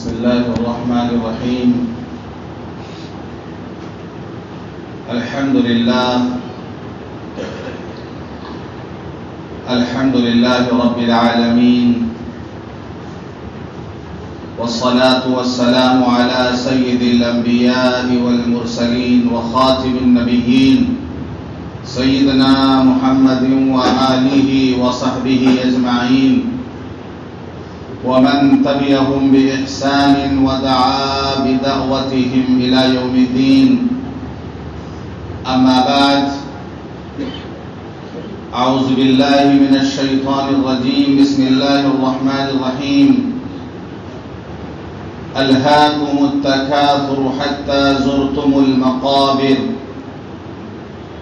بسم الله الرحمن الرحيم. الحمد لله رب العالمين، والصلاة والسلام على سيد الأنبياء والمرسلين وخاتم النبيين سيدنا محمد وآله وصحبه أجمعين، ومن تبعهم بإحسان ودعا بدعوتهم إلى يوم الدين. أما بعد، أعوذ بالله من الشيطان الرجيم. بسم الله الرحمن الرحيم. ألهاكم التكاثر حتى زرتم المقابر،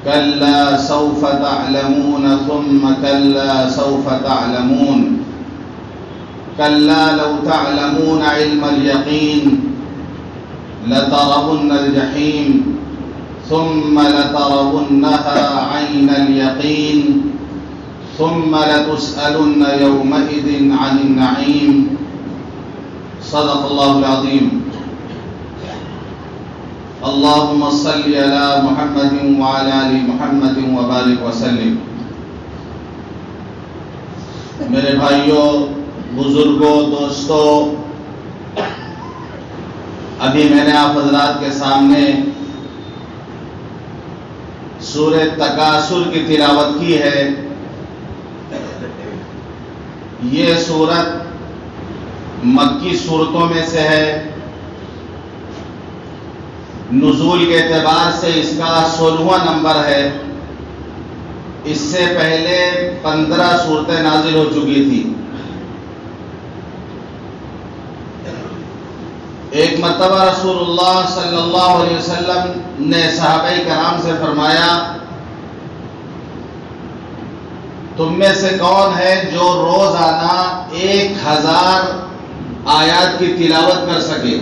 كلا سوف تعلمون ثم كلا سوف تعلمون، كلا لو تعلمون علم اليقين لترون الجحيم ثم لترونها عين اليقين ثم لتسألن يومئذ عن النعيم. صدق الله العظيم. اللهم صل على محمد وعلى آل محمد وبارك وسلم. میرے بھائیوں، بزرگوں، دوستوں، ابھی میں نے آپ حضرات کے سامنے سورہ تکاثر کی تلاوت کی ہے. یہ سورت مکی صورتوں میں سے ہے. نزول کے اعتبار سے اس کا 16واں نمبر ہے. اس سے پہلے 15 صورتیں نازل ہو چکی تھی. ایک مرتبہ رسول اللہ صلی اللہ علیہ وسلم نے صحابہ کرام سے فرمایا، تم میں سے کون ہے جو روزانہ 1000 آیات کی تلاوت کر سکے؟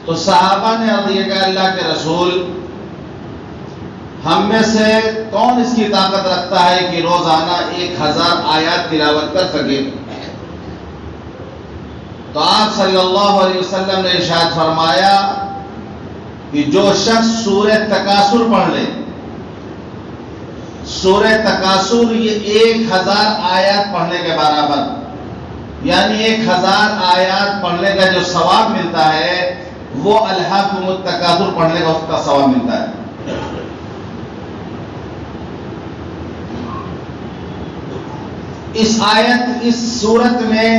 تو صحابہ نے عرض کیا کہ اللہ کے رسول، ہم میں سے کون اس کی طاقت رکھتا ہے کہ روزانہ 1000 آیات تلاوت کر سکے؟ تو آپ صلی اللہ علیہ وسلم نے ارشاد فرمایا کہ جو شخص سورہ تکاثر پڑھ لے، سورہ تکاثر یہ 1000 آیات پڑھنے کے برابر، یعنی 1000 آیات پڑھنے کا جو ثواب ملتا ہے وہ الہاکم التکاثر پڑھنے کا اس کا ثواب ملتا ہے. اس آیت، اس سورت میں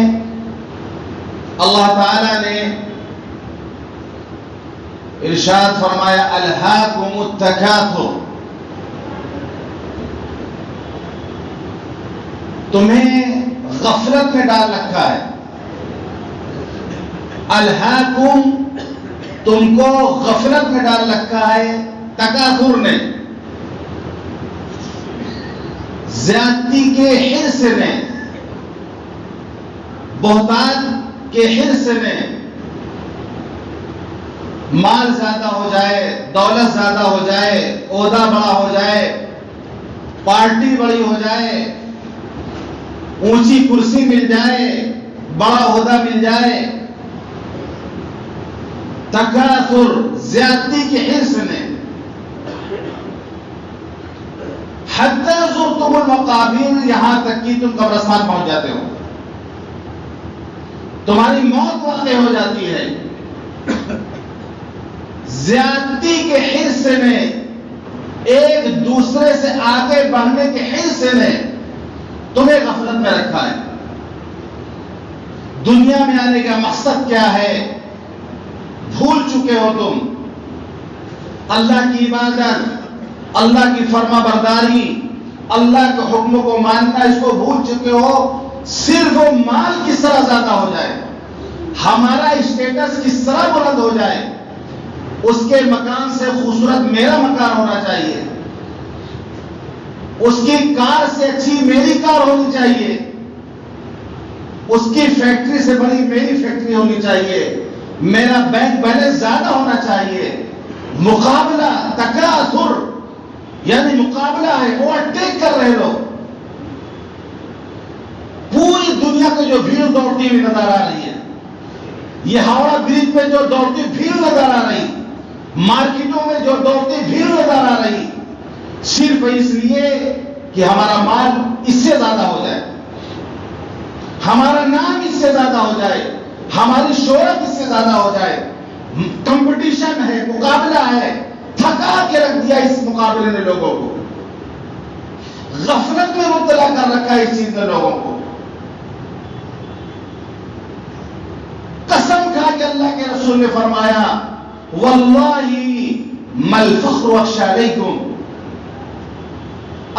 اللہ تعالی نے ارشاد فرمایا الہاکم التکاثر، تمہیں غفلت میں ڈال رکھا ہے. الہاکم، تم کو غفلت میں ڈال رکھا ہے تکاثر نے، زیادتی کے حرص نے، بہتان کے حرص میں. مال زیادہ ہو جائے، دولت زیادہ ہو جائے، عہدہ بڑا ہو جائے، پارٹی بڑی ہو جائے، اونچی کرسی مل جائے، بڑا عہدہ مل جائے. تکاثر، زیادتی کے حرص نے. حتی زرتم المقابر، یہاں تک کہ تم قبرستان پہنچ جاتے ہو، تمہاری موت واقع ہو جاتی ہے. زیادتی کے حرص نے، ایک دوسرے سے آگے بڑھنے کے حرص نے تمہیں غفلت میں رکھا ہے. دنیا میں آنے کا مقصد کیا ہے بھول چکے ہو تم. اللہ کی عبادت، اللہ کی فرما برداری، اللہ کے حکم کو ماننا، اس کو بھول چکے ہو. صرف وہ مال کس طرح زیادہ ہو جائے، ہمارا اسٹیٹس کس طرح بلند ہو جائے، اس کے مکان سے خوبصورت میرا مکان ہونا چاہیے، اس کی کار سے اچھی میری کار ہونی چاہیے، اس کی فیکٹری سے بڑی میری فیکٹری ہونی چاہیے، میرا بینک بیلنس زیادہ ہونا چاہیے. مقابلہ، تکاثر یعنی مقابلہ ہے، اوورٹیک کر رہے لوگ. پوری دنیا کو جو بھیڑ دوڑتی ہوئی نظر آ رہی ہے، یہ ہاوڑا برج پہ جو دوڑتی بھیڑ نظر آ رہی، مارکیٹوں میں جو دوڑتی بھیڑ نظر آ رہی، صرف اس لیے کہ ہمارا مال اس سے زیادہ ہو جائے، ہمارا نام اس سے زیادہ ہو جائے، ہماری شہرت اس سے زیادہ ہو جائے. کمپٹیشن ہے، مقابلہ ہے، تھکا کے رکھ دیا اس مقابلے نے لوگوں کو، غفلت میں مبتلا کر رکھا ہے اس چیز نے لوگوں کو. قسم کھا کے اللہ کے رسول نے فرمایا واللہ مل فخر اخشى علیکم،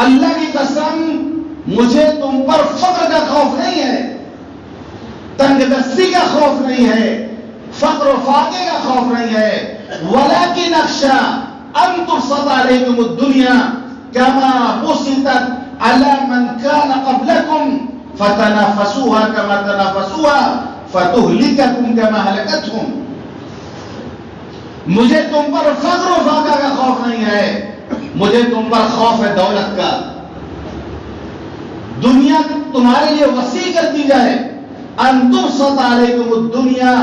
اللہ کی قسم مجھے تم پر فخر کا خوف نہیں ہے، تنگ دستی کا خوف نہیں ہے، فقر و فاقے کا خوف نہیں ہے، ولكن اخشى ان تبسط علیکم الدنیا كما بسطت على من كان قبلكم فتنافسوها كما تنافسوها فتهلككم كما هلكتهم. مجھے تم پر فقر و فاقہ کا خوف نہیں ہے، مجھے تم پر خوف ہے دولت کا. دنیا تمہارے لیے وسیع کر دی جائے، ان تبسط علیکم الدنیا،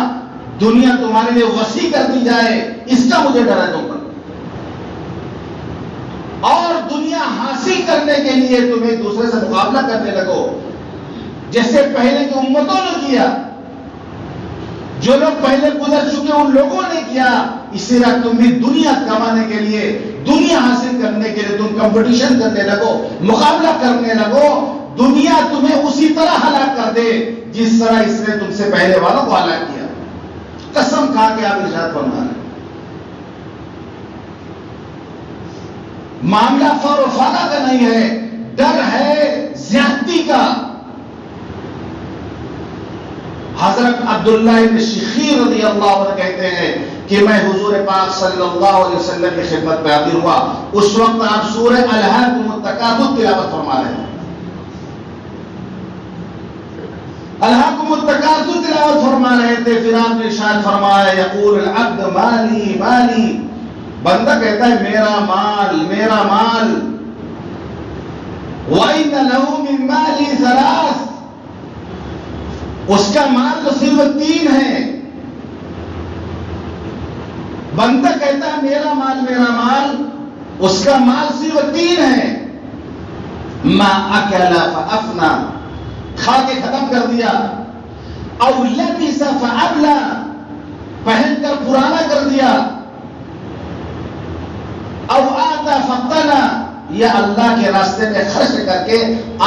دنیا تمہارے لیے وسیع کر دی جائے، اس کا مجھے ڈر ہے تم پر. اور دنیا حاصل کرنے کے لیے تم ایک دوسرے سے مقابلہ کرنے لگو، جیسے پہلے کی امتوں نے کیا، جو لوگ پہلے گزر چکے ان لوگوں نے کیا. اسی طرح تم بھی دنیا کمانے کے لیے، دنیا حاصل کرنے کے لیے تم کمپٹیشن کرنے لگو، مقابلہ کرنے لگو. دنیا تمہیں اسی طرح ہلاک کر دے جس طرح اس نے تم سے پہلے والوں کو ہلاک کیا. قسم کھا کے آپ ارشاد فرما رہے ہیں. معاملہ فقر و فاقہ کا نہیں ہے، ڈر ہے زیادتی کا. حضرت عبداللہ بن شخیر رضی اللہ عنہ کہتے ہیں کہ میں حضور پاک صلی اللہ علیہ وسلم کی خدمت میں حاضر ہوا. اس وقت آپ سورہ الہاکم التکاثر تلاوت فرما رہے ہیں. الہاکم التکاثر تلاوت فرما رہے تھے. پھر آپ نے ارشاد فرمایا یقول العبد مالی مالی، بندہ کہتا ہے میرا مال میرا مال. وَإِنَّ لَهُ مِن مَالِهِ ثَلَاثٌ، اس کا مال تو صرف 3 ہے. بندہ کہتا ہے میرا مال، اس کا مال صرف 3 ہے. ما اکل فافنا، کھا کے ختم کر دیا. او لبس فابلا، پہن کر پرانا کر دیا. او آتا فقتنا، یا اللہ کے راستے میں خرچ کر کے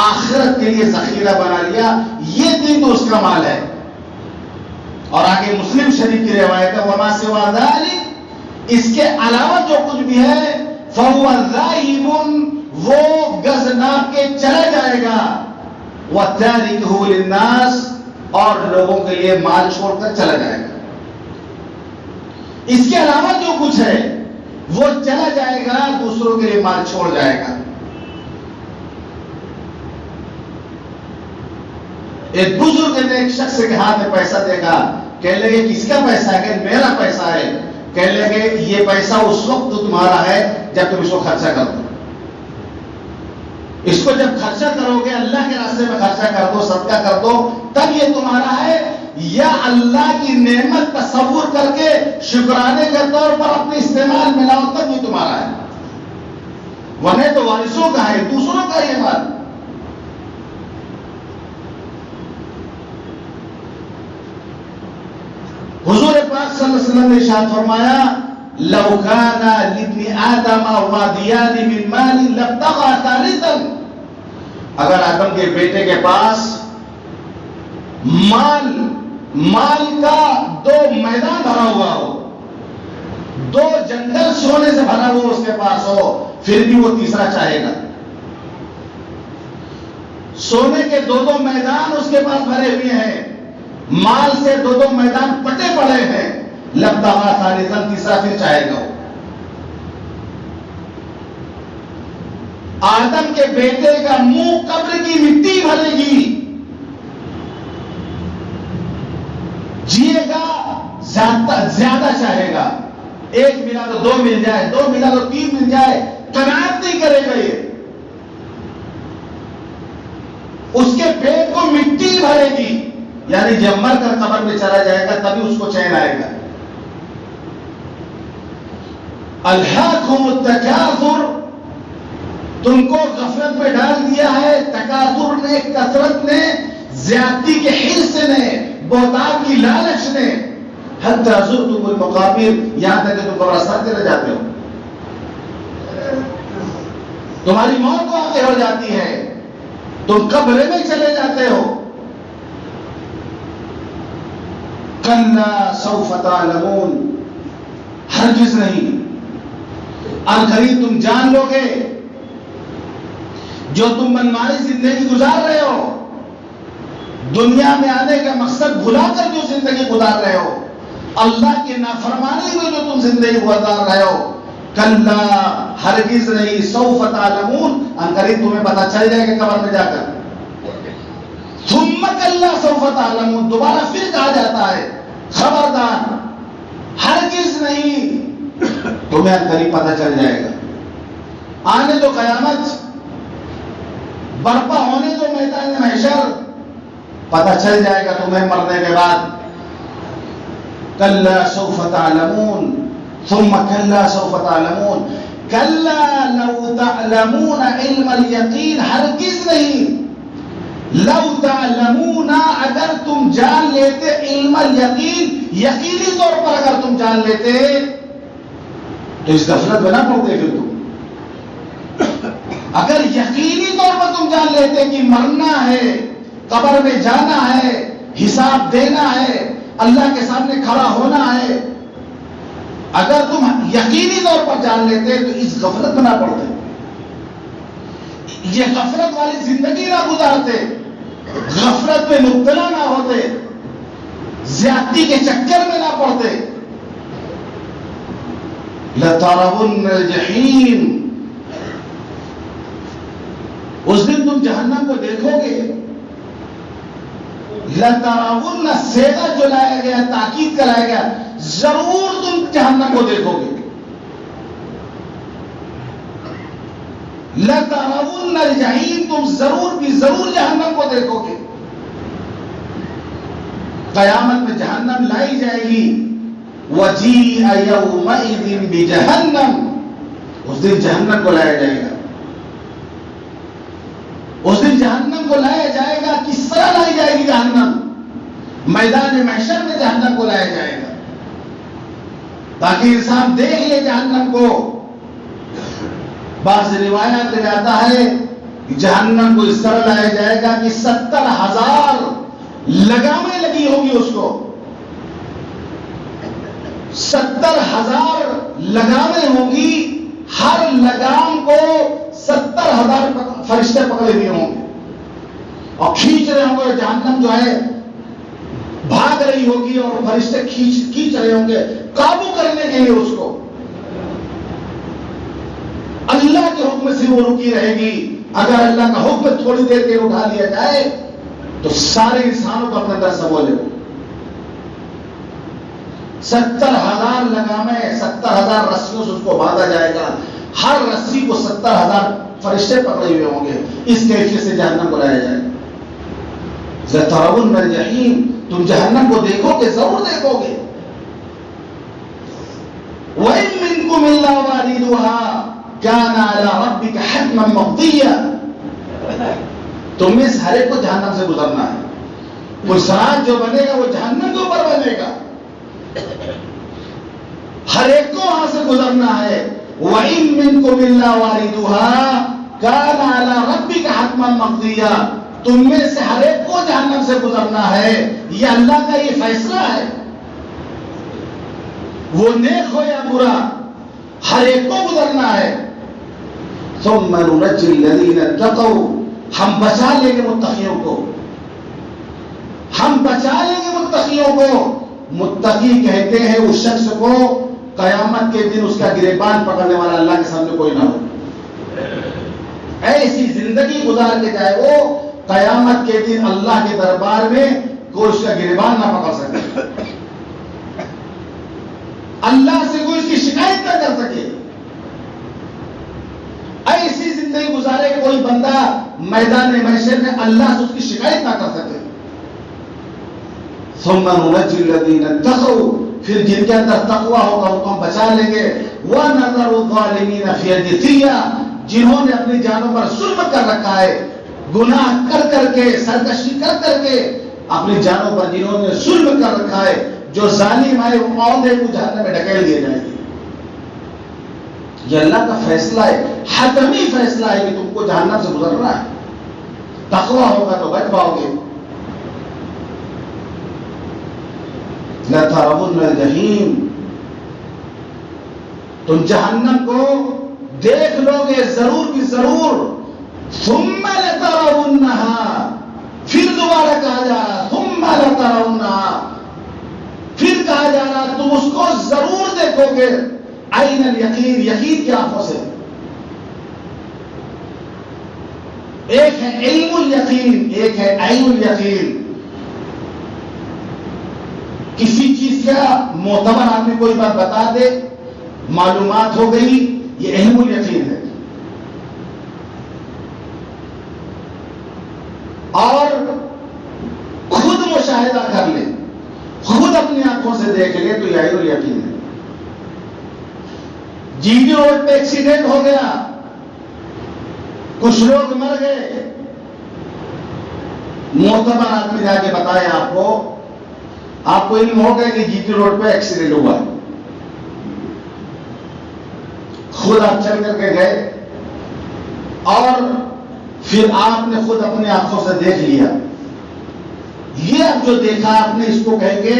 آخرت کے لیے ذخیرہ بنا لیا. یہ 3 تو اس کا مال ہے. اور آگے مسلم شریف کی روایت ہے وما سوا ذلک، اس کے علاوہ جو کچھ بھی ہے فهو ذاهب، وہ گز ناپ کے چلا جائے گا. وتاركه للناس، اور لوگوں کے لیے مال چھوڑ کر چلا جائے گا. اس کے علاوہ جو کچھ ہے وہ چلا جائے گا، دوسروں کے لیے مال چھوڑ جائے گا. ایک بزرگ نے ایک شخص کے ہاتھ میں پیسہ دیکھا، کہنے لگے کس کا پیسہ ہے؟ کہ میرا پیسہ ہے. کہنے لگے یہ پیسہ اس وقت تو تمہارا ہے جب تم اس کو خرچہ کر دو. اس کو جب خرچہ کرو گے، اللہ کے راستے میں خرچہ کر دو، صدقہ کر دو، تب یہ تمہارا ہے. یا اللہ کی نعمت تصور کر کے شکرانے کے طور پر اپنے استعمال میں لاؤ، تب یہ تمہارا ہے. ورنہ تو وارثوں کا ہے، دوسروں کا یہ مال. حضور پاک صلی اللہ علیہ وسلم نے ارشاد فرمایا لو كان لابن آدم واديان من مال لابتغى ثالثا، اگر آدم کے بیٹے کے پاس مال کا 2 میدان بھرا ہوا ہو، 2 جنگل سونے سے بھرا ہوا اس کے پاس ہو، پھر بھی وہ تیسرا چاہے گا. سونے کے 2 میدان اس کے پاس بھرے ہوئے ہیں، مال سے 2 میدان پٹے پڑے ہیں، لبتغى ثالثا، تیسرا پھر چاہے گا. آدم کے بیٹے کا منہ قبر کی مٹی بھرے گی، جیے گا زیادہ چاہے گا. 1 ملا تو 2 مل جائے، 2 ملا تو 3 مل جائے، قناعت نہیں کرے گا. یہ اس کے پیٹ کو مٹی بھرے گی. یعنی جب مر کر قبر میں چلا جائے گا تبھی اس کو چین آئے گا. الہاکم التکاثر، تم کو غفلت میں ڈال دیا ہے تکاثر نے، کثرت نے، زیادتی کے حرص نے، بہتان کی لالچ نے. حتی زرتم المقابر، یہاں تک کہ تم قبرستان چلے جاتے ہو، تمہاری موت واقع ہو جاتی ہے، تم قبر میں چلے جاتے ہو. کلا سوف تعلمون، ہرگز نہیں، عنقریب تم جان لو گے. جو تم منمانی زندگی گزار رہے ہو، دنیا میں آنے کا مقصد بھلا کر جو زندگی گزار رہے ہو، اللہ کی نافرمانی میں جو تم زندگی گزار رہے ہو، کلا ہرگز نہیں، سوف تعلمون، عنقریب تمہیں پتہ چل جائے گا قبر میں جا کر. ثم کلا سوف تعلمون، دوبارہ پھر کہا جاتا ہے خبردار، ہرگز نہیں، تمہیں عنقریب پتہ چل جائے گا. آنے تو قیامت، برپا ہونے تو میدان محشر، پتہ چل جائے گا تمہیں مرنے کے بعد. کلا سوف تعلمون ثم کلا سوف تعلمون، کلا لو تعلمون علم الیقین، ہرگز نہیں، لو تعلمون، اگر تم جان لیتے، علم الیقین، یقینی طور پر اگر تم جان لیتے تو اس غفلت میں نہ پڑتے. پھر تم اگر یقینی طور پر تم جان لیتے کہ مرنا ہے، قبر میں جانا ہے، حساب دینا ہے، اللہ کے سامنے کھڑا ہونا ہے، اگر تم یقینی طور پر جان لیتے تو اس غفلت میں نہ پڑتے، یہ غفلت والی زندگی نہ گزارتے، غفلت میں مبتلا نہ ہوتے، زیادتی کے چکر میں نہ پڑتے. لَتَرَوُنَّ الْجَحِيمَ، اس دن تم جہنم کو دیکھو گے. لَتَرَوُنَّ سیغہ جو لایا گیا، تاکید کا لایا گیا، ضرور تم جہنم کو دیکھو گے. لَتَرَوُنَّ الْجَحِيمَ، تم ضرور بھی ضرور جہنم کو دیکھو گے. قیامت میں جہنم لائی جائے گی. وَجِيءَ يَوْمَئِذٍ بِجَهَنَّمَ، اس دن جہنم کو لایا جائے گا. اس دن جہنم کو لایا جائے گا. کس طرح لائی جائے گی جہنم؟ میدان محشر میں جہنم کو لایا جائے گا تاکہ انسان دیکھ لے جہنم کو. بعض روایات میں آتا ہے کہ جہنم کو اس طرح لایا جائے گا کہ 70,000 لگامیں لگی ہوگی اس کو. 70,000 لگامیں ہوں گی، ہر لگام کو 70,000 فرشتے پکڑے ہوئے ہوں گے اور کھینچ رہے ہوں گے. جہنم جو ہے بھاگ رہی ہوگی اور فرشتے کھینچ رہے ہوں گے قابو کرنے کے لیے اس کو. اللہ کے حکم سے وہ رکی رہے گی. اگر اللہ کا حکم تھوڑی دیر کے اٹھا لیا جائے تو سارے انسانوں کو اپنے اندر سمولے. 70,000 لگامیں، 70,000 رسیوں سے اس کو باندھا جائے گا. ہر رسی کو 70,000 فرشتے پکڑے ہوئے ہوں گے. اس کیفیت سے جہنم کو لایا جائے گا. لَتَرَوُنَّ الْجَحِيمَ، تم جہنم کو دیکھو گے، ضرور دیکھو گے. وَإِن مِّنكُمْ إِلَّا وَارِدُهَا كَانَ عَلَى رَبِّكَ حَتْمًا مَقْضِيًّا، تم میں سے ہر ایک کو جہنم سے گزرنا ہے. کوئی سراج جو بنے گا وہ جہنم کے اوپر بنے گا. ہر ایک کو وہاں سے گزرنا ہے. وَإِن مِّنكُمْ إِلَّا وَارِدُهَا كَانَ عَلَى رَبِّكَ حَتْمًا مَقْضِيًّا، تم میں سے ہر ایک کو جہنم سے گزرنا ہے. یہ اللہ کا یہ فیصلہ ہے. وہ نیک ہو یا برا، ہر ایک کو گزرنا ہے. ثُمَّ نُنَجِّي الَّذِينَ اتَّقَوْا، ہم بچا لیں گے متقیوں کو، ہم بچا لیں گے متقیوں کو. متقی کہتے ہیں اس شخص کو قیامت کے دن اس کا گریبان پکڑنے والا اللہ کے سامنے کوئی نہ ہو. ایسی زندگی گزار کے جائے وہ قیامت کے دن اللہ کے دربار میں کوئی اس کا گریبان نہ پکڑ سکے، اللہ سے کوئی اس کی شکایت نہ کر سکے. ایسی زندگی گزارے کوئی بندہ میدان محشر میں اللہ سے اس کی شکایت نہ کر سکے. ثم ننجي الذين اتقوا، پھر جن کے اندر تقوی ہوگا ان کو ہم بچا لیں گے، وَنَذَرُ الظَّالِمِينَ فِي الْجِثِيَّةِ، جنہوں نے اپنی جانوں پر ظلم کر رکھا ہے، گناہ کر کر کے، سرکشی کر کر کے اپنی جانوں پر جنہوں نے ظلم کر رکھا ہے، جو ظالم ہے وہ عہدے کو جہنم میں ڈھکیل دیے جائیں گے۔ یہ اللہ کا فیصلہ ہے، حتمی فیصلہ ہے کہ تم کو جہنم سے گزرنا ہے، تقوی ہوگا تو بچ پاؤ گے۔ لَتَرَوُنَّ الْجَحِيمَ، تم جہنم کو دیکھ لو گے ضرور بھی ضرور، ثُمَّ لَتَرَوُنَّهَا، پھر دوبارہ کہا جا رہا ثُمَّ لَتَرَوُنَّهَا، پھر کہا جا رہا تم اس کو ضرور دیکھو گے، عین الیقین، یقین کی آنکھوں سے۔ ایک ہے علم الیقین، ایک ہے عین الیقین۔ کسی چیز کا معتبر آدمی کوئی بات بتا دے، معلومات ہو گئی، یہ علم الیقین ہے۔ اور خود مشاہدہ کر لے، خود اپنی آنکھوں سے دیکھ لے تو یہ عین الیقین ہے۔ جی ڈی روڈ پہ ایکسیڈنٹ ہو گیا، کچھ لوگ مر گئے، معتبر آدمی جا کے بتائے آپ کو علم ہوگا کہ جی ٹی روڈ پہ ایکسیڈنٹ ہوا، خود آپ چل کر کے گئے اور پھر آپ نے خود اپنی آنکھوں سے دیکھ لیا، یہ اب جو دیکھا آپ نے اس کو کہیں گے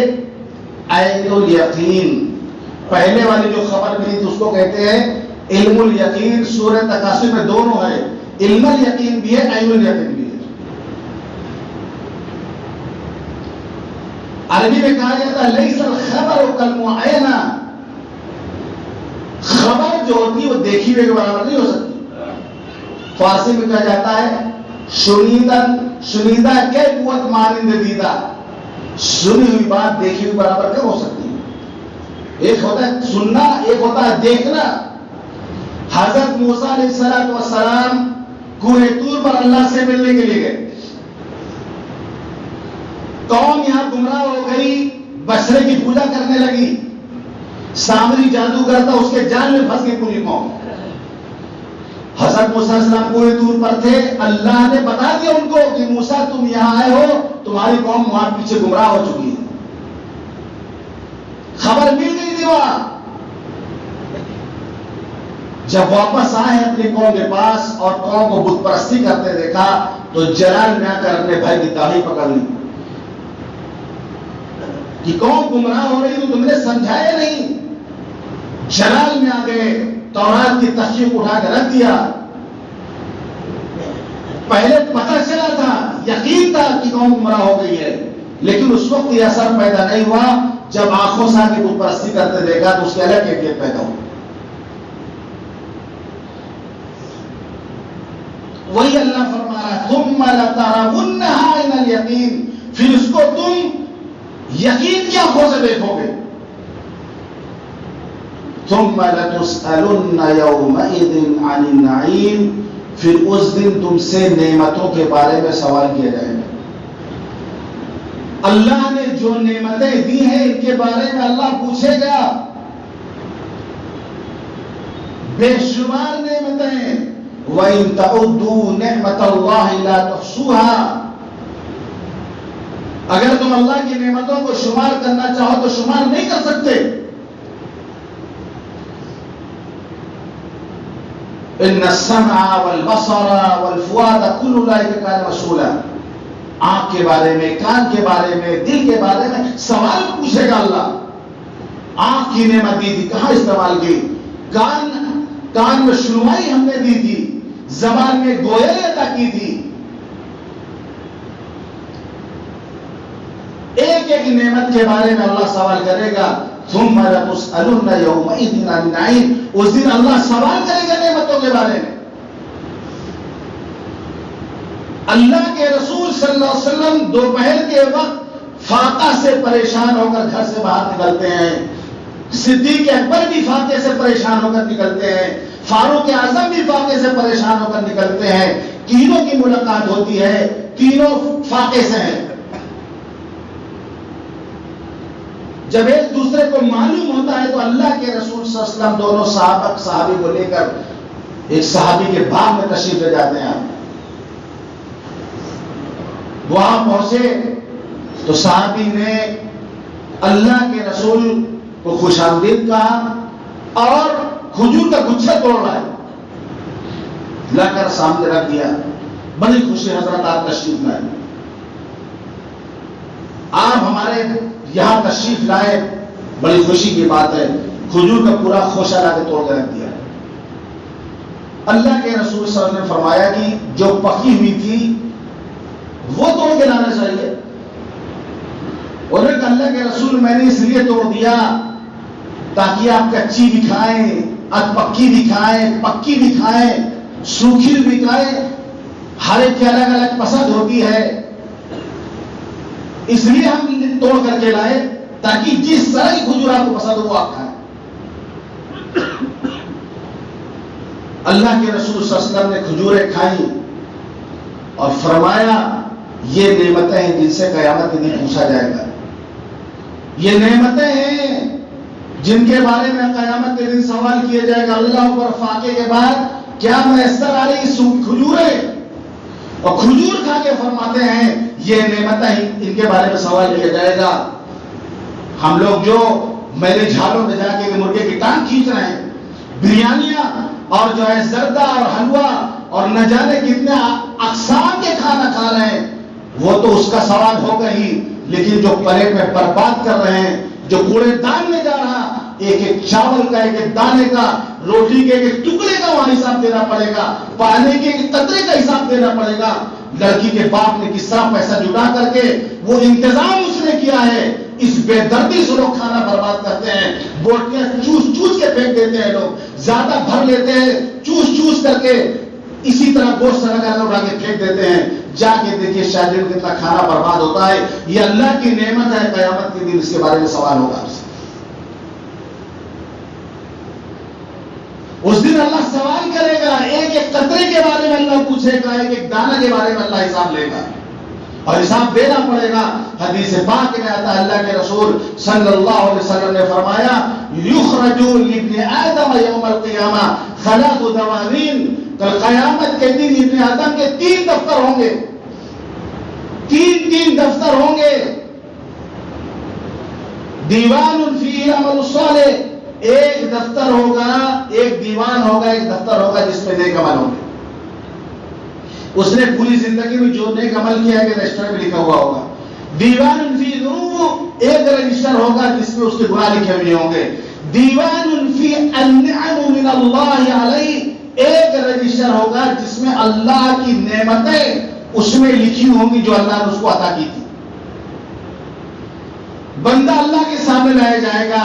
عین الیقین۔ پہلے والی جو خبر ملی تھی اس کو کہتے ہیں علم الیقین۔ سورہ تکاثر میں دونوں ہے، علم الیقین بھی ہے، عین الیقین بھی ہے۔ عربی میں کہا جاتا ہے لیس الخبر کالمعینہ، خبر جو ہوتی ہے وہ دیکھی ہوئے کے برابر نہیں ہو سکتی۔ فارسی میں کہا جاتا ہے شنیدہ کے قوت مانند دیدہ، سنی ہوئی بات دیکھی ہوئی برابر کیا ہو سکتی ہے؟ ایک ہوتا ہے سننا، ایک ہوتا ہے دیکھنا۔ حضرت موسیٰ علیہ السلام کوہ طور پر اللہ سے ملنے کے لیے گئے، قوم یہاں گمراہ ہو گئی، بچڑے کی پوجا کرنے لگی، سامری جادوگر تھا، اس کے جال میں پھنس گئی پوری قوم۔ حضرت موسیٰ علیہ السلام کوہ طور پر تھے، اللہ نے بتا دیا ان کو کہ موسیٰ تم یہاں آئے ہو، تمہاری قوم وہاں پیچھے گمراہ ہو چکی ہے، خبر مل گئی تھی وہاں۔ جب واپس آئے اپنی قوم کے پاس اور قوم کو بت پرستی کرتے دیکھا تو جلال میں آ کر اپنے بھائی کی داڑھی پکڑ لی کہ قوم گمراہ ہو رہی تو تم نے سمجھایا نہیں۔ جلال میں آ گئے، تورات کی تحقیق اٹھا کے رکھ دیا۔ پہلے پتہ چلا تھا، یقین تھا کہ قوم گمراہ ہو گئی ہے، لیکن اس وقت یہ اثر پیدا نہیں ہوا جب آنکھوں سے آگے بت پرستی کرتے دیکھا تو اس کی الگ کیفیت پیدا ہو۔ وہی اللہ فرما رہا ہے ثم لترونها عین الیقین، پھر اس کو تم یقین کی آنکھوں سے دیکھو گے۔ ثم لتسألن یومئذ عن النعیم، پھر اس دن تم سے نعمتوں کے بارے میں سوال کیا جائے گا۔ اللہ نے جو نعمتیں دی ہیں ان کے بارے میں اللہ پوچھے گا، بے شمار نعمتیں۔ وَإِن تَعُدُّوا نِعْمَةَ اللَّهِ لَا تُحْصُوهَا، اگر تم اللہ کی نعمتوں کو شمار کرنا چاہو تو شمار نہیں کر سکتے۔ إِنَّ السَّمْعَ وَالْبَصَرَ وَالْفُؤَادَ كُلُّ أُولَئِكَ كَانَ مَسْئُولًا، آنکھ کے بارے میں، کان کے بارے میں، دل کے بارے میں سوال پوچھے گا اللہ۔ آنکھ کی نعمت دی تھی، کہاں استعمال کی؟ کان میں سنوائی ہم نے دی تھی، زبان میں گویائی عطا کی تھی۔ ایک ایک نعمت کے بارے میں اللہ سوال کرے گا۔ ثم لتسألن یومئذ عن النعیم، اس دن اللہ سوال کرے گا نعمتوں کے بارے میں۔ اللہ کے رسول صلی اللہ علیہ وسلم دوپہر کے وقت فاقہ سے پریشان ہو کر گھر سے باہر نکلتے ہیں، صدیق اکبر بھی فاقے سے پریشان ہو کر نکلتے ہیں، فاروق اعظم بھی فاقے سے پریشان ہو کر نکلتے ہیں، تینوں کی ملاقات ہوتی ہے، تینوں فاقے سے ہیں۔ جب ایک دوسرے کو معلوم ہوتا ہے تو اللہ کے رسول صلی اللہ علیہ وسلم دونوں صحابی کو لے کر ایک صحابی کے باغ میں تشریف لے جاتے ہیں. وہاں پہنچے تو صحابی نے اللہ کے رسول کو خوش آمدید کہا اور کھجور کا گچھا توڑ رہا ہے، لا کر سامنے رکھ دیا. بڑی خوشی، حضرت آپ تشریف لائے، آپ ہمارے یہاں تشریف لائے، بڑی خوشی کی بات ہے. کھجور کا پورا خوشہ لا کے توڑ کے رکھ دیا. اللہ کے رسول صلی اللہ علیہ وسلم نے فرمایا کہ جو پکی ہوئی تھی وہ توڑ کے لانا چاہیے. اور ایک اللہ کے رسول میں نے اس لیے توڑ دیا تاکہ آپ کچی بھی کھائیں، پکی بھی کھائیں، پکی بھی کھائیں، سوکھی بھی کھائیں. ہر ایک کی الگ الگ پسند ہوتی ہے، اس لیے ہم توڑ کر کے لائے تاکہ جس طرح کی کھجور آپ کو پسند ہو وہ آپ کھائیں. اللہ کے رسول صلی اللہ علیہ وسلم نے کھجوریں کھائیں اور فرمایا یہ نعمتیں ہیں جن سے قیامت کے دن پوچھا جائے گا. یہ نعمتیں ہیں جن کے بارے میں قیامت کے دن سوال کیا جائے گا. اللہ پر فاقے کے بعد کیا میسر آ رہی کھجوریں، اور کھجور کھا کے فرماتے ہیں یہ نعمتیں ان کے بارے میں سوال کیا جائے گا. ہم لوگ جو میرے جھالوں میں جا کے مرغے کی ٹانگ کھینچ رہے ہیں، بریانیاں اور جو ہے زردہ اور حلوہ اور نہ جانے کتنے اقسام کے کھانا کھا رہے ہیں، وہ تو اس کا سوال ہوگا ہی، لیکن جو پلیٹ میں برباد کر رہے ہیں، جو کوڑے دان میں جا رہا، ایک ایک چاول کا، ایک ایک دانے کا، روٹی کے ایک ٹکڑے کا وہاں حساب دینا پڑے گا، پانی کے ایک قطرے کا حساب دینا پڑے گا. لڑکی کے باپ نے کس طرح پیسہ جٹا کر کے وہ انتظام اس نے کیا ہے، اس بے دردی سے لوگ کھانا برباد کرتے ہیں. بوٹیاں چوس چوس کے پھینک دیتے ہیں، لوگ زیادہ بھر لیتے ہیں، چوس چوس کر کے اسی طرح گوشت لگا اڑا کے پھینک دیتے ہیں. جا کے دیکھیے شاید کتنا کھانا برباد ہوتا ہے. یہ اللہ کی نعمت ہے، قیامت کے دن اس کے بارے میں سوال ہوگا. اس دن اللہ سوال کرے گا، ایک ایک قطرے کے بارے میں اللہ پوچھے گا، ایک ایک دانہ کے بارے میں اللہ حساب لے گا اور حساب دینا پڑے گا. حدیث پاک میں آتا ہے اللہ کے رسول صلی اللہ علیہ وسلم نے فرمایا یخرج لابن آدم یوم القیامہ ثلاث دواوین. کل قیامت کے دن ابن آدم کے 3 دفتر ہوں گے، 3 دفتر ہوں گے. دیوان فیہ عمل الصالح، ایک دفتر ہوگا، ایک دیوان ہوگا، ایک دفتر ہوگا جس میں نیک عمل ہوں گے. اس نے پوری زندگی میں جو نیک عمل کیا ہے رجسٹر میں لکھا ہوا ہوگا. دیوان فی ذنوب، ایک رجسٹر ہوگا جس میں اس کے گناہ لکھے ہوئے ہوں گے. دیوان فی النعم من اللہ علیہ، ایک رجسٹر ہوگا جس میں اللہ کی نعمتیں اس میں لکھی ہوں گی جو اللہ نے اس کو عطا کی تھی. بندہ اللہ کے سامنے لایا جائے گا،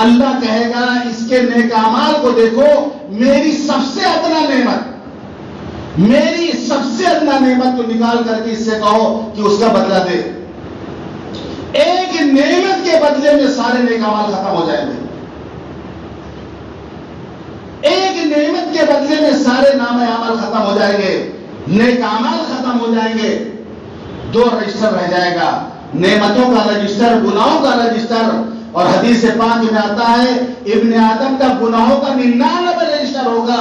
اللہ کہے گا اس کے نیک اعمال کو دیکھو، میری سب سے ادنا نعمت، میری سب سے ادنا نعمت کو نکال کر کے اس سے کہو کہ اس کا بدلہ دے. ایک نعمت کے بدلے میں سارے نیک اعمال ختم ہو جائیں گے. ایک نعمت کے بدلے میں سارے نام اعمال ختم ہو جائیں گے، نیک اعمال ختم ہو جائیں گے. 2 رجسٹر رہ جائے گا، نعمتوں کا رجسٹر، گناہوں کا رجسٹر. اور حدیث پاک میں آتا ہے ابن آدم کا گناہوں کا 99 رجسٹر ہوگا،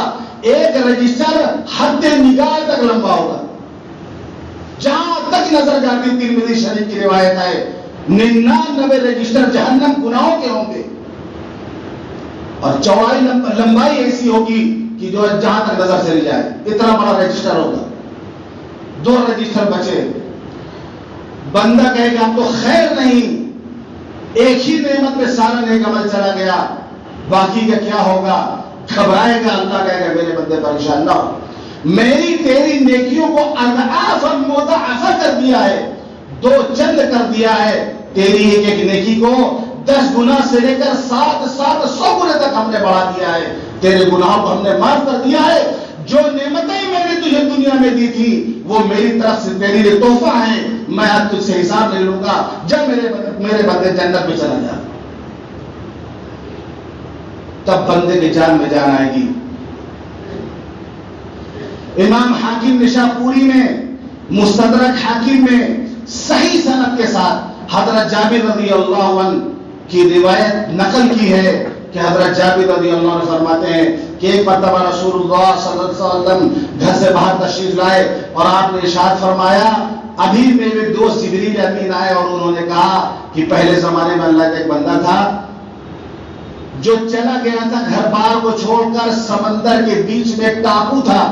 ایک رجسٹر حد نگاہ تک لمبا ہوگا، جہاں تک نظر جاتی. ترمذی شریف کی روایت ہے 99 رجسٹر جہنم گناہوں کے ہوں گے، اور چوڑائی لمبائی ایسی ہوگی کہ جو جہاں تک نظر چلی جائے، اتنا بڑا رجسٹر ہوگا. 2 رجسٹر بچے. بندہ کہے گا اب تو خیر نہیں، ایک ہی نعمت میں سارا نیک عمل چلا گیا، باقی کا کیا ہوگا؟ گھبرائے گا. اللہ کہے گا میرے بندے پریشان نہ ہو، میری تیری نیکیوں کو اضعافا مضاعفہ کر دیا ہے، 2 چند کر دیا ہے. تیری ایک ایک نیکی کو 10 گنا سے لے کر 100 گنے تک ہم نے بڑھا دیا ہے. تیرے گناہوں کو ہم نے معاف کر دیا ہے. جو نعمتیں میں نے تجھے دنیا میں دی تھی وہ میری طرف سے تیرے لیے تحفہ ہیں. میں اب تجھ سے حساب لے لوں گا جب میرے بندے جنت میں چلا جائے. تب بندے کی جان میں جان آئے گی. امام حاکم نشاپوری میں مستدرک حاکم میں صحیح سند کے ساتھ حضرت جابر رضی اللہ عنہ کی روایت نقل کی ہے کہ حضرت جابر رضی اللہ عنہ فرماتے ہیں کہ ایک مرتبہ رسول اللہ صلی اللہ علیہ وسلم گھر سے باہر تشریف لائے اور آپ نے ارشاد فرمایا ابھی میرے دوست جبریل امین آئے اور انہوں نے کہا کہ پہلے زمانے میں اللہ کا ایک بندہ تھا جو چلا گیا تھا گھر بار کو چھوڑ کر، سمندر کے بیچ میں ایک ٹاپو تھا،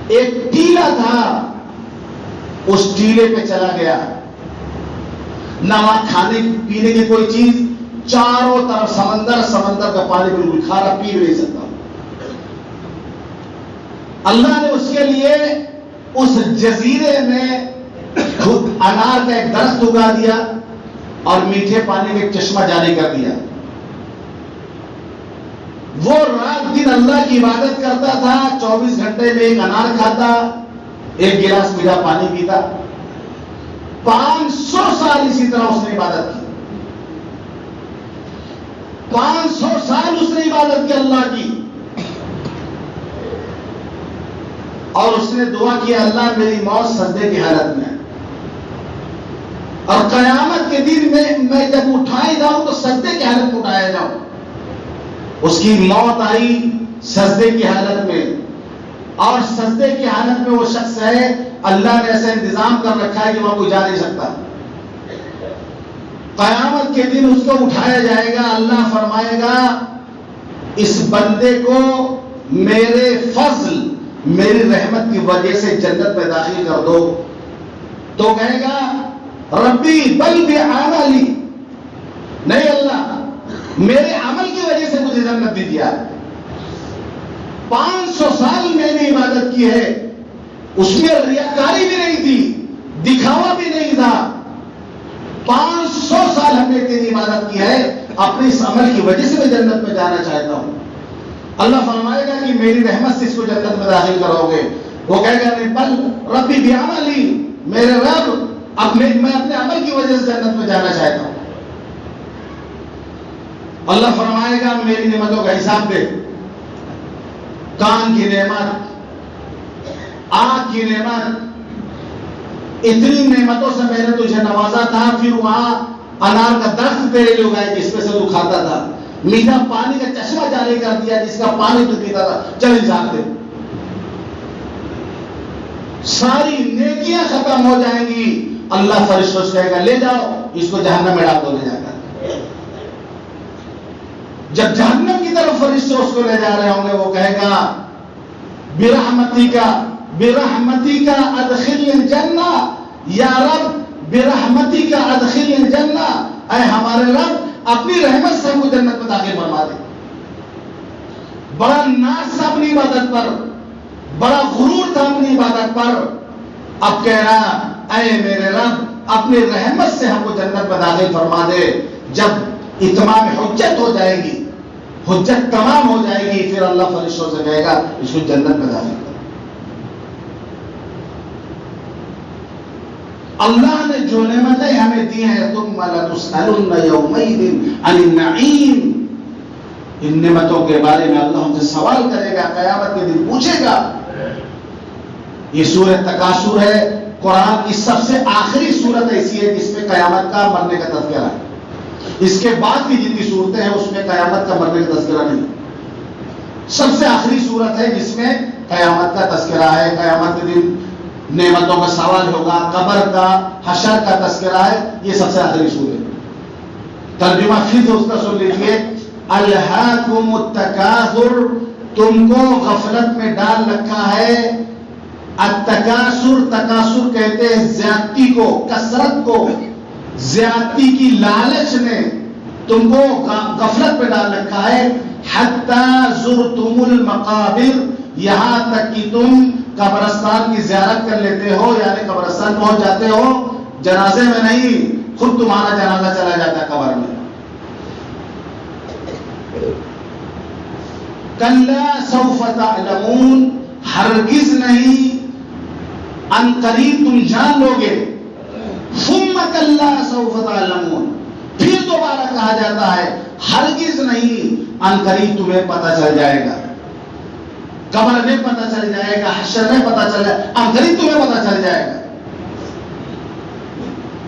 ایک ٹیلا تھا، اس ٹیلے پہ چلا گیا، نہ وہاں کھانے پینے کی کوئی چیز، چاروں طرف سمندر، سمندر کا پانی بالکل کھارا، پی نہیں سکتا۔ اللہ نے اس کے لیے اس جزیرے میں انار کا ایک درخت اگا دیا اور میٹھے پانی کا ایک چشمہ جاری کر دیا۔ وہ رات دن اللہ کی عبادت کرتا تھا، 24 گھنٹے میں ایک انار کھاتا، ایک گلاس میٹھا پانی پیتا۔ 500 سال اسی طرح اس نے عبادت کی، 500 سال اس نے عبادت کی اللہ کی، اور اس نے دعا کیا اللہ میری موت سجدے کی حالت میں، اور قیامت کے دن میں جب اٹھائے جاؤں تو سجدے کی حالت میں اٹھایا جاؤں۔ اس کی موت آئی سجدے کی حالت میں، اور سجدے کی حالت میں وہ شخص ہے اللہ نے ایسا انتظام کر رکھا ہے کہ وہاں کوئی جا نہیں سکتا۔ قیامت کے دن اس کو اٹھایا جائے گا، اللہ فرمائے گا اس بندے کو میرے فضل، میری رحمت کی وجہ سے جنت میں داخل کر دو، تو کہے گا ربی بل بعملی، نہیں اللہ میرے عمل کی وجہ سے مجھے جنت دی دیا۔ 500 سال میں نے عبادت کی ہے، اس میں ریاکاری بھی نہیں تھی، دکھاوا بھی نہیں تھا، 500 سال ہم نے تیری عبادت کی ہے، اپنے اس عمل کی وجہ سے میں جنت میں جانا چاہتا ہوں۔ اللہ فرمائے گا کہ میری رحمت سے اس کو جنت میں داخل کرو گے، وہ کہے گا نہیں بل ربی بعملی، میرے رب میں اپنے عمل کی وجہ سے جنت میں جانا چاہتا ہوں۔ اللہ فرمائے گا میری نعمتوں کا حساب دے، کان کی نعمت، آنکھ کی نعمت، اتنی نعمتوں سے میں نے تجھے نوازا تھا، پھر وہاں انار کا درخت تیرے لیے اگایا جس میں سے تو کھاتا تھا، میٹھا پانی کا چشمہ جاری کر دیا جس کا پانی تو پیتا تھا، چل حساب دے۔ ساری نیکیاں ختم ہو جائیں گی، اللہ فرشتوں سے کہے گا لے جاؤ اس کو جہنم میں ڈال دو، لے جا کر۔ جب جہنم کی طرف فرشتے اس کو لے جا رہے ہوں گے، وہ کہے گا برحمتی کا ادخل الجنہ، یا رب برحمتی کا ادخل الجنہ، اے ہمارے رب اپنی رحمت سے ہم کو جنت میں داخل فرما دے۔ بڑا ناز تھا اپنی عبادت پر، بڑا غرور تھا اپنی عبادت پر، اب کہہ رہا اے میرے رب اپنی رحمت سے ہم کو جنت میں داخل فرما دے۔ جب اتمام حجت ہو جائے گی، حجت تمام ہو جائے گی، پھر اللہ فرشتوں سے کہے گا اس کو جنت میں داخل کرو۔ اللہ نے جو نعمتیں ہمیں دی ہیں ثم لتسألن یومئذ عن النعیم، ان نعمتوں کے بارے میں اللہ ہم سے سوال کرے گا، قیامت کے دن پوچھے گا۔ یہ سورہ تکاثر ہے، قرآن کی سب سے آخری سورت ایسی ہے جس میں قیامت کا مرنے کا تذکرہ ہے۔ اس کے بعد کی جتنی صورتیں ہیں اس میں قیامت کا مرنے کا تذکرہ نہیں، سب سے آخری صورت ہے جس میں قیامت کا تذکرہ ہے۔ قیامت کے دن نعمتوں کا سوال ہوگا، قبر کا، حشر کا تذکرہ ہے، یہ سب سے آخری صورت ہے۔ ترجمہ پھر سے اس کا سن لیجیے، الہاکم التکاثر، تم کو غفلت میں ڈال رکھا ہے۔ التکاثر، تکاثر کہتے ہیں زیادتی کو، کثرت کو، زیادتی کی لالچ نے تم کو غفلت میں ڈال رکھا ہے۔ حتی زرتم المقابر، یہاں تک کہ تم قبرستان کی زیارت کر لیتے ہو، یعنی قبرستان پہنچ جاتے ہو، جنازے میں نہیں، خود تمہارا جنازہ چلا جاتا ہے قبر میں۔ کلا سوف تعلمون، ہرگز نہیں، ان قریب تم جان لو گے۔ ثم کلا سوف تعلمون، پھر دوبارہ کہا جاتا ہے ہرگز نہیں، ان قریب تمہیں پتہ چل جائے گا، قبر میں پتہ چل جائے گا، حشر میں پتہ چل جائے گا، ان قریب تمہیں پتہ چل جائے گا۔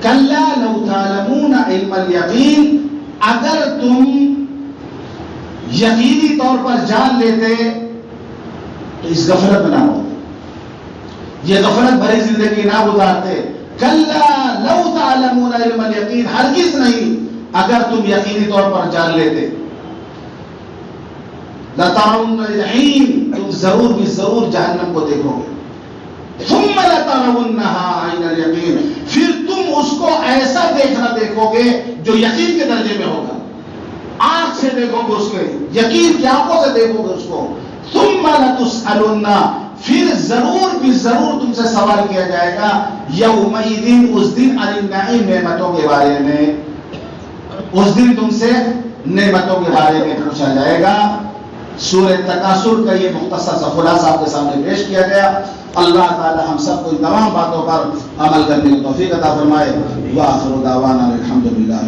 کلا لو تعلمون علم الیقین، اگر تم یقینی طور پر جان لیتے تو اس غفلت میں نہ ہوتے، یہ غفلت بھری زندگی نہ گزارتے. کلا لو تعلمون علم الیقین، ہرگز نہیں اگر تم یقینی طور پر جان لیتے. لترون الجحیم، تم ضرور بھی ضرور جہنم کو دیکھو گے. ثم لترونها عین الیقین، پھر تم اس کو ایسا دیکھو گے جو یقین کے درجے میں ہوگا. آنکھ سے دیکھو گے اس کے، یقین کی آنکھوں سے دیکھو گے اس کو. ثم لتسألن، پھر ضرور بھی ضرور تم سے سوال کیا جائے گا یومئذ، اس دن، عن النعیم، نعمتوں کے بارے میں. اس دن تم سے نعمتوں کے بارے میں پوچھا جائے گا. سورہ تکاثر کا یہ مختصر سا خلاصہ آپ کے سامنے پیش کیا گیا. اللہ تعالی ہم سب کو ان تمام باتوں پر عمل کرنے کی توفیق عطا فرمائے. وآخر دعوانا الحمدللہ.